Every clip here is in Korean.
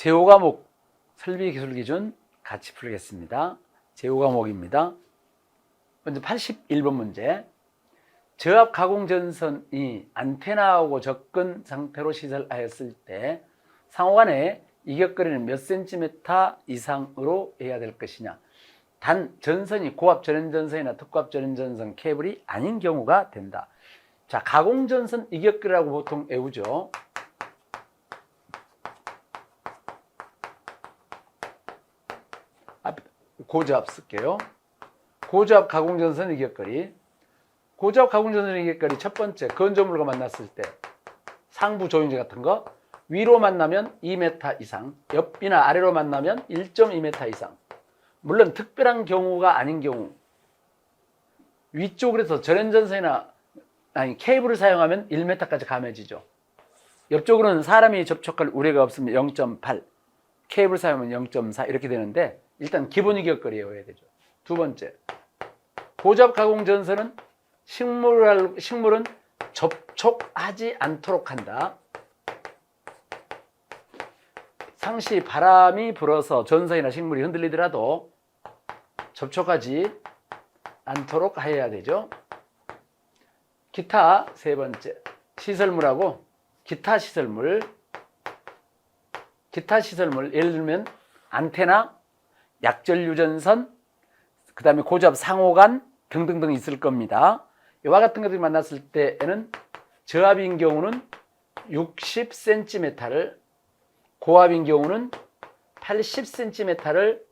제5과목 설비기술기준 같이 풀겠습니다. 제5과목입니다. 먼저 81번 문제. 저압 가공전선이 안테나하고 접근 상태로 시설하였을 때 상호간의 이격거리는 몇 cm 이상으로 해야 될 것이냐. 단 전선이 고압 전연전선이나 특고압 전연전선 케이블이 아닌 경우가 된다. 자, 가공전선 이격거리라고 보통 외우죠. 고저압 쓸게요. 고저압 가공전선 이격거리. 고저압 가공전선 이격거리 첫 번째, 건조물과 만났을 때 상부 조형제 같은 거 위로 만나면 2m 이상, 옆이나 아래로 만나면 1.2m 이상. 물론 특별한 경우가 아닌 경우, 위쪽으로 해서 전연전선이나 케이블을 사용하면 1m까지 감해지죠. 옆쪽으로는 사람이 접촉할 우려가 없으면 0.8, 케이블 사용하면 0.4 이렇게 되는데 일단 기본 이격거리에 외워야 되죠. 두 번째, 고저압 가공전선은 식물은 접촉하지 않도록 한다. 상시 바람이 불어서 전선이나 식물이 흔들리더라도 접촉하지 않도록 해야 되죠. 기타 세 번째, 시설물하고 기타 시설물, 예를 들면 안테나, 약전유전선, 그 다음에 고저압 상호간 등등등 있을 겁니다. 이와 같은 것들이 만났을 때에는 저압인 경우는 60cm를, 고압인 경우는 80cm를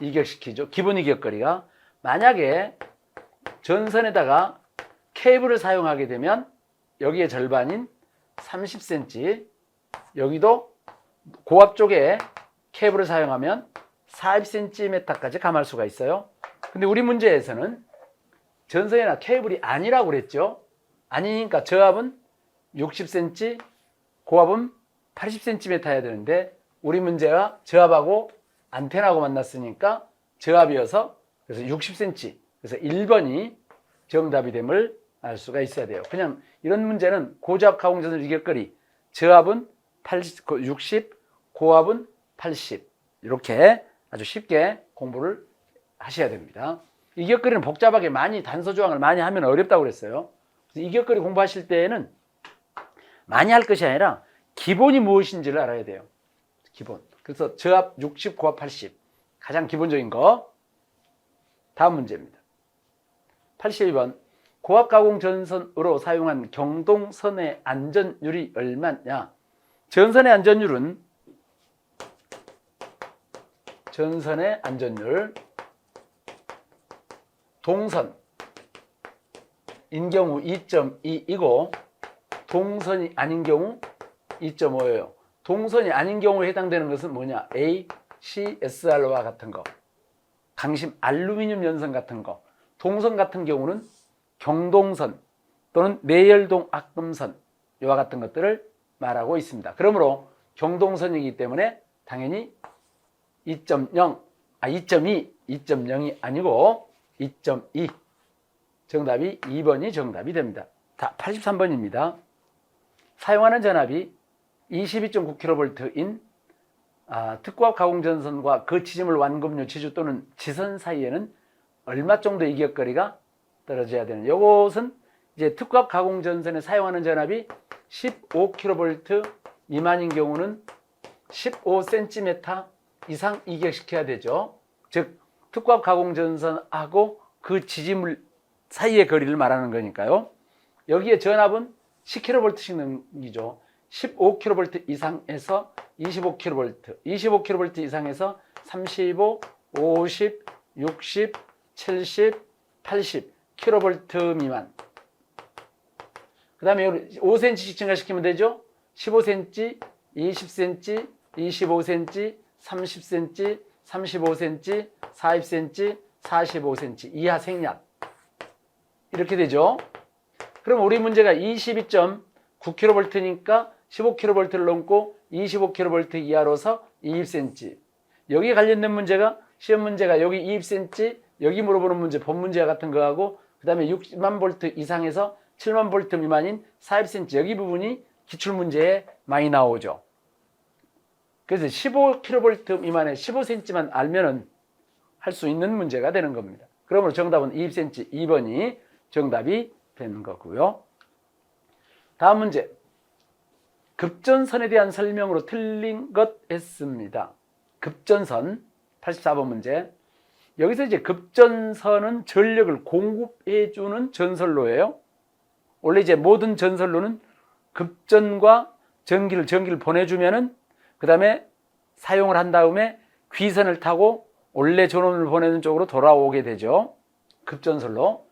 이격시키죠. 기본 이격거리가. 만약에 전선에다가 케이블을 사용하게 되면 여기에 절반인 30cm, 여기도 고압 쪽에 케이블을 사용하면 40cm까지 감할 수가 있어요. 근데 우리 문제에서는 전선이나 케이블이 아니라고 그랬죠. 아니니까 저압은 60cm, 고압은 80cm 해야 되는데 우리 문제가 저압하고 안테나하고 만났으니까 저압이어서 그래서 60cm, 그래서 1번이 정답이 됨을 알 수가 있어야 돼요. 그냥 이런 문제는 고저압 가공전선 이격거리, 저압은 60, 고압은 80 이렇게 아주 쉽게 공부를 하셔야 됩니다. 이격거리는 복잡하게 많이 단서 조항을 많이 하면 어렵다고 그랬어요. 그래서 이격거리 공부하실 때에는 많이 할 것이 아니라 기본이 무엇인지를 알아야 돼요. 기본. 그래서 저압 60, 고압 80 가장 기본적인 거. 다음 문제입니다. 82번. 고압 가공 전선으로 사용한 경동선의 안전율이 얼마냐? 전선의 안전율은 전선의 안전율, 동선인 경우 2.2이고 동선이 아닌 경우 2.5예요. 동선이 아닌 경우에 해당되는 것은 뭐냐? A, C, SR와 같은 거, 강심 알루미늄 연선 같은 거. 동선 같은 경우는 경동선 또는 내열동 악금선 이와 같은 것들을 말하고 있습니다. 그러므로 경동선이기 때문에 당연히 2.0, 2.0이 아니고 2.2. 정답이 2번이 정답이 됩니다. 자, 83번입니다. 사용하는 전압이 22.9kV인 특고압 가공전선과 그 지점을 완금류 지주 또는 지선 사이에는 얼마 정도의 이격거리가 떨어져야 되는. 이것은 이제 특고압 가공전선에 사용하는 전압이 15kV 미만인 경우는 15cm 이상 이격시켜야 되죠. 즉 특고압 가공전선하고 그 지지물 사이의 거리를 말하는 거니까요. 여기에 전압은 10kV씩 넘기죠. 15kV 이상에서 25kV, 25kV 이상에서 35, 50, 60, 70, 80 kV 미만. 그 다음에 5cm씩 증가시키면 되죠. 15cm, 20cm, 25cm, 30cm, 35cm, 40cm, 45cm 이하 생략. 이렇게 되죠. 그럼 우리 문제가 22.9kV니까 15kV를 넘고 25kV 이하로서 20cm. 여기에 관련된 문제가 시험 문제가 여기 20cm, 여기 물어보는 문제, 본 문제와 같은 거하고 그 다음에 6만 볼트 이상에서 7만 볼트 미만인 40cm 여기 부분이 기출문제에 많이 나오죠. 그래서 15kV 미만의 15cm만 알면은 할 수 있는 문제가 되는 겁니다. 그러므로 정답은 20cm 2번이 정답이 되는 거고요. 다음 문제. 급전선에 대한 설명으로 틀린 것 했습니다. 급전선 84번 문제. 여기서 이제 급전선은 전력을 공급해주는 전선로예요. 원래 이제 모든 전선로는 급전과 전기를 보내주면은 그 다음에 사용을 한 다음에 귀선을 타고 원래 전원을 보내는 쪽으로 돌아오게 되죠. 급전선로.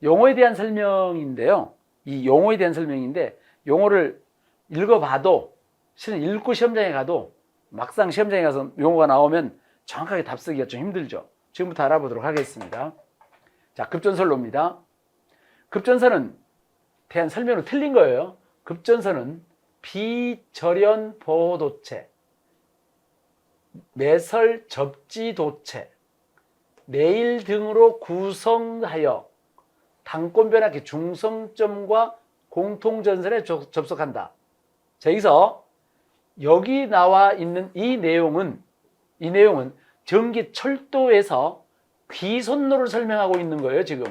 용어에 대한 설명인데요. 이 용어에 대한 설명인데 용어를 읽어봐도 실은 읽고 시험장에 가도 막상 시험장에 가서 용어가 나오면 정확하게 답 쓰기가 좀 힘들죠. 지금부터 알아보도록 하겠습니다. 자, 급전선로입니다. 급전선은 대한 설명으로 틀린 거예요. 급전선은 비절연 보호도체, 매설 접지도체, 레일 등으로 구성하여 당권 변압기 중성점과 공통전선에 접속한다. 자, 여기서 여기 나와 있는 이 내용은 전기철도에서 귀선로를 설명하고 있는 거예요. 지금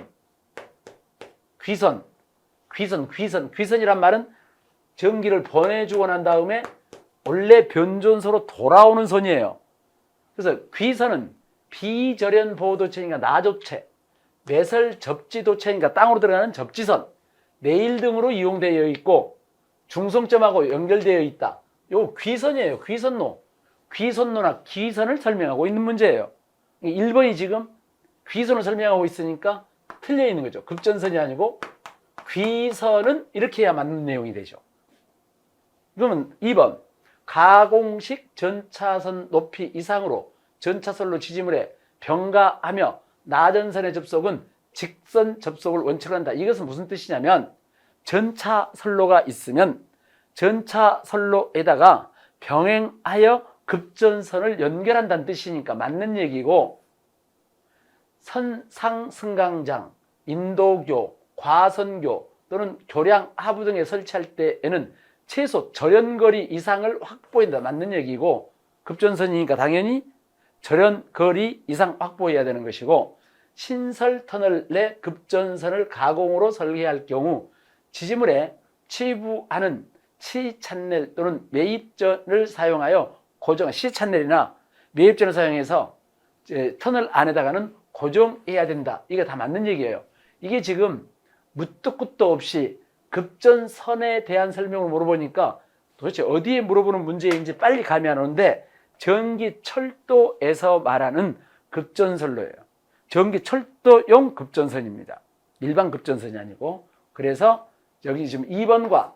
귀선이란 말은 전기를 보내주고 난 다음에 원래 변전소로 돌아오는 선이에요. 그래서 귀선은 비절연 보호도체니까 나조체, 매설 접지도체니까 땅으로 들어가는 접지선, 레일 등으로 이용되어 있고 중성점하고 연결되어 있다. 이거 귀선이에요. 귀선로나 귀선을 설명하고 있는 문제예요. 1번이 지금 귀선을 설명하고 있으니까 틀려 있는 거죠. 급전선이 아니고 귀선은 이렇게 해야 맞는 내용이 되죠. 그러면 2번 가공식 전차선 높이 이상으로 전차선로 지지물에 병가하며 나전선의 접속은 직선 접속을 원칙으로 한다. 이것은 무슨 뜻이냐면 전차선로가 있으면 전차선로에다가 병행하여 급전선을 연결한다는 뜻이니까 맞는 얘기고, 선상승강장, 인도교, 과선교 또는 교량 하부 등에 설치할 때에는 최소 절연거리 이상을 확보한다. 맞는 얘기고, 급전선이니까 당연히 절연거리 이상 확보해야 되는 것이고, 신설 터널 내 급전선을 가공으로 설계할 경우 지지물에 치부하는 C찬넬 또는 매입전을 사용하여 고정, C찬넬이나 매입전을 사용해서 터널 안에다가는 고정해야 된다. 이게 다 맞는 얘기예요. 이게 지금 묻도 끝도 없이 급전선에 대한 설명을 물어보니까 도대체 어디에 물어보는 문제인지 빨리 감이 안 오는데, 전기철도에서 말하는 급전선로예요. 전기철도용 급전선입니다. 일반 급전선이 아니고. 그래서 여기 지금 2번과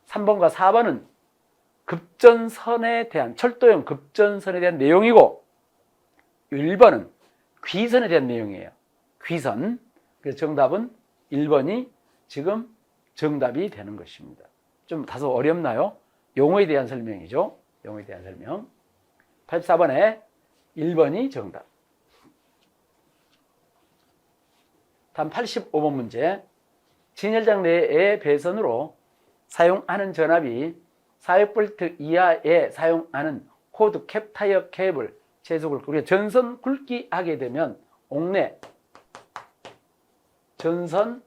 3번과 4번은 급전선에 대한, 철도용 급전선에 대한 내용이고, 1번은 귀선에 대한 내용이에요. 귀선. 그래서 정답은 1번이 지금 정답이 되는 것입니다. 좀 다소 어렵나요? 용어에 대한 설명이죠. 용어에 대한 설명. 84번에 1번이 정답. 다음 85번 문제. 진열장 내의 배선으로 사용하는 전압이 400V 이하에 사용하는 코드 캡 타이어 케이블 최소 굵기, 우리가 전선 굵기 하게 되면 옥내 전선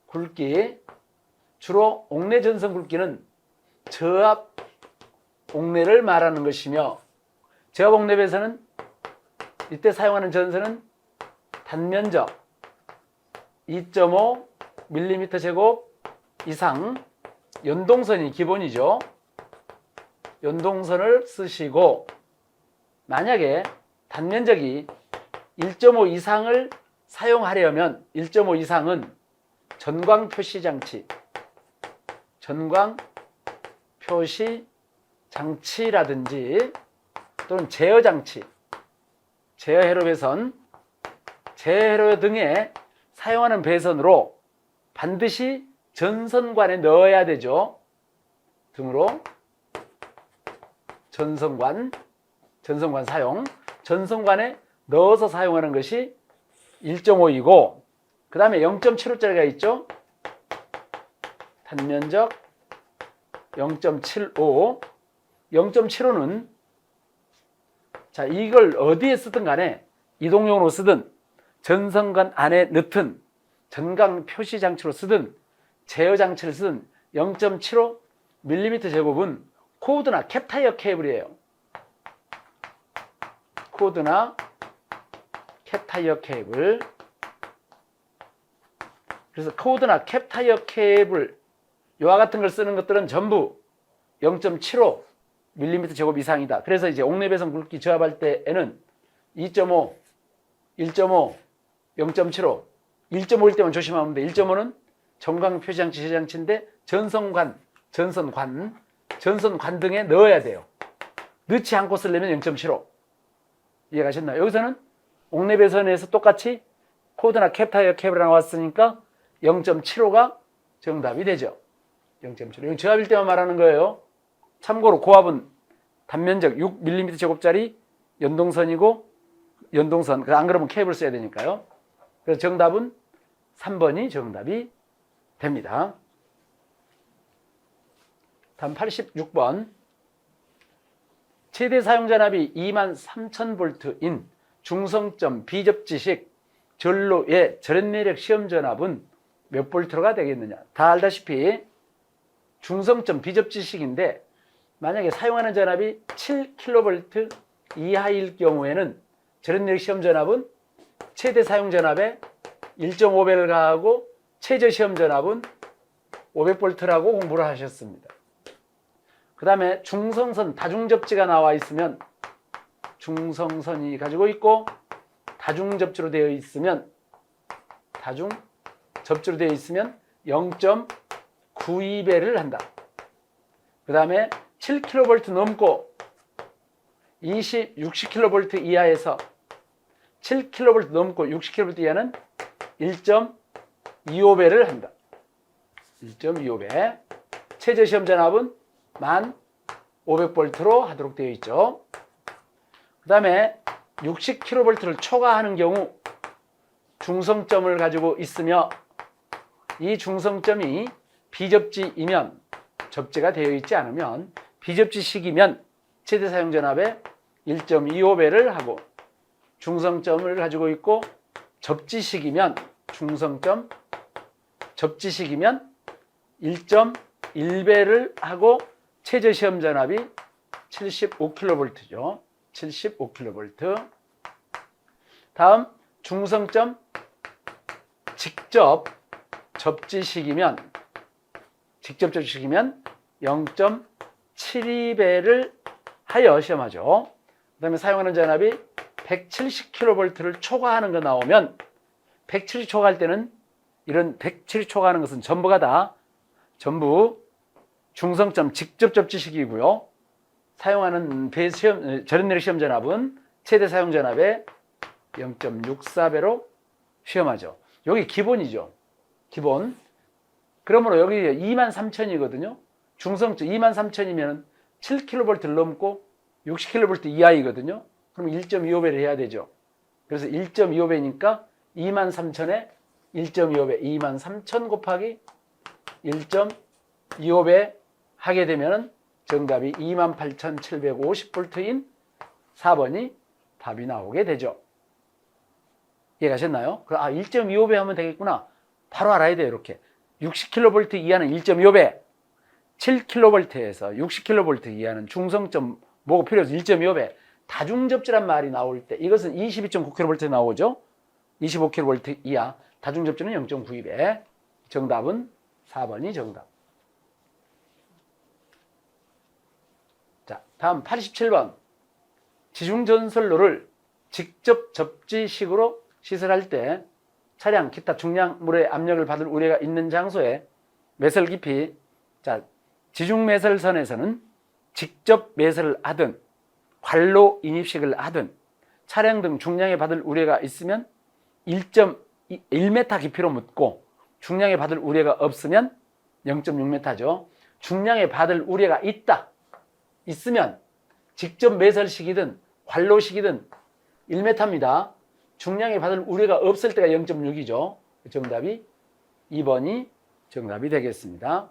굵기, 주로 옥내 전선 굵기는 저압 옥내를 말하는 것이며, 저압 옥내 배선은 이때 사용하는 전선은 단면적 2.5mm 제곱 이상 연동선이 기본이죠. 연동선을 쓰시고, 만약에 단면적이 1.5 이상을 사용하려면 1.5 이상은 전광 표시 장치, 전광 표시 장치라든지 또는 제어 장치, 제어 회로 배선, 제어 회로 등에 사용하는 배선으로 반드시 전선관에 넣어야 되죠. 등으로 전선관 사용, 전선관에 넣어서 사용하는 것이 1.5이고, 그 다음에 0.75짜리가 있죠. 단면적 0.75, 0.75는 자, 이걸 어디에 쓰든 간에 이동용으로 쓰든 전선관 안에 넣든 전강 표시 장치로 쓰든 제어 장치를 쓰든 0.75mm 제곱은 코드나 캡타이어 케이블이에요. 코드나 캡타이어 케이블. 그래서 코드나 캡타이어 케이블 이와 같은 걸 쓰는 것들은 전부 0.75mm 제곱 이상이다. 그래서 이제 옥내배선 굵기 저압할 때에는 2.5, 1.5, 0.75, 1.5일 때만 조심하면 돼. 1.5는 전광 표시장치 제장치인데 전선관 등에 넣어야 돼요. 넣지 않고 쓰려면 0.75. 이해가셨나요? 여기서는 옥내배선에서 똑같이 코드나 캡타이어 케이블이 나왔으니까 0.75가 정답이 되죠. 0.75. 이건 저압일 때만 말하는 거예요. 참고로 고압은 단면적 6mm 제곱짜리 연동선이고 연동선, 안 그러면 케이블 써야 되니까요. 그래서 정답은 3번이 정답이 됩니다. 다음 86번. 최대 사용전압이 23,000V인 중성점 비접지식 전로의 절연내력 시험전압은 몇 볼트가 되겠느냐. 다 알다시피 중성점 비접지식인데 만약에 사용하는 전압이 7kV 이하일 경우에는 절연내력 시험전압은 최대 사용전압에 1.5배를 가하고 최저 시험전압은 500V라고 공부를 하셨습니다. 그 다음에 중성선 다중접지가 나와 있으면 중성선이 가지고 있고 다중접지로 되어 있으면 0.92배를 한다. 그 다음에 7kV 넘고 60kV 이하에서 7kV 넘고 60kV 이하는 1.25배를 한다. 1.25배. 최저 시험 전압은 1500V로 하도록 되어 있죠. 그 다음에 60kV를 초과하는 경우 중성점을 가지고 있으며 이 중성점이 비접지이면 접지가 되어 있지 않으면 비접지식이면 최대 사용 전압의 1.25배를 하고 중성점을 가지고 있고 접지식이면 중성점 접지식이면 1.1배를 하고 최저 시험 전압이 75kV죠. 75kV. 다음 중성점 직접 접지식이면 0.72배를 하여 시험하죠. 그 다음에 사용하는 전압이 170kV를 초과하는 거 나오면 170 초과할 때는 이런 170 초과하는 것은 전부 중성점 직접 접지식이고요. 사용하는 절연내력 시험 전압은 최대 사용 전압의 0.64배로 시험하죠. 여기 기본이죠. 기본. 그러므로 여기 23,000이거든요. 중성점 23,000이면 7kV를 넘고 60kV 이하이거든요. 그럼 1.25배를 해야 되죠. 그래서 1.25배니까 23,000에 1.25배, 23,000 곱하기 1.25배 하게 되면 정답이 28,750V인 4번이 답이 나오게 되죠. 이해가셨나요? 1.25배 하면 되겠구나. 바로 알아야 돼요. 이렇게 60kV 이하는 1.25배, 7kV에서 60kV 이하는 중성점 뭐가 필요해서 1.25배. 다중접지란 말이 나올 때 이것은 22.9kV 나오죠. 25kV 이하 다중접지는 0.92배. 정답은 4번이 정답. 자, 다음 87번. 지중전선로를 직접 접지식으로 시설할 때 차량 기타 중량물의 압력을 받을 우려가 있는 장소에 매설 깊이, 자, 지중매설선에서는 직접 매설을 하든 관로 인입식을 하든 차량 등 중량에 받을 우려가 있으면 1.1m 깊이로 묻고 중량에 받을 우려가 없으면 0.6m죠. 중량에 받을 우려가 있으면 직접 매설식이든 관로식이든 1m입니다. 중량에 받을 우려가 없을 때가 0.6이죠. 정답이 2번이 정답이 되겠습니다.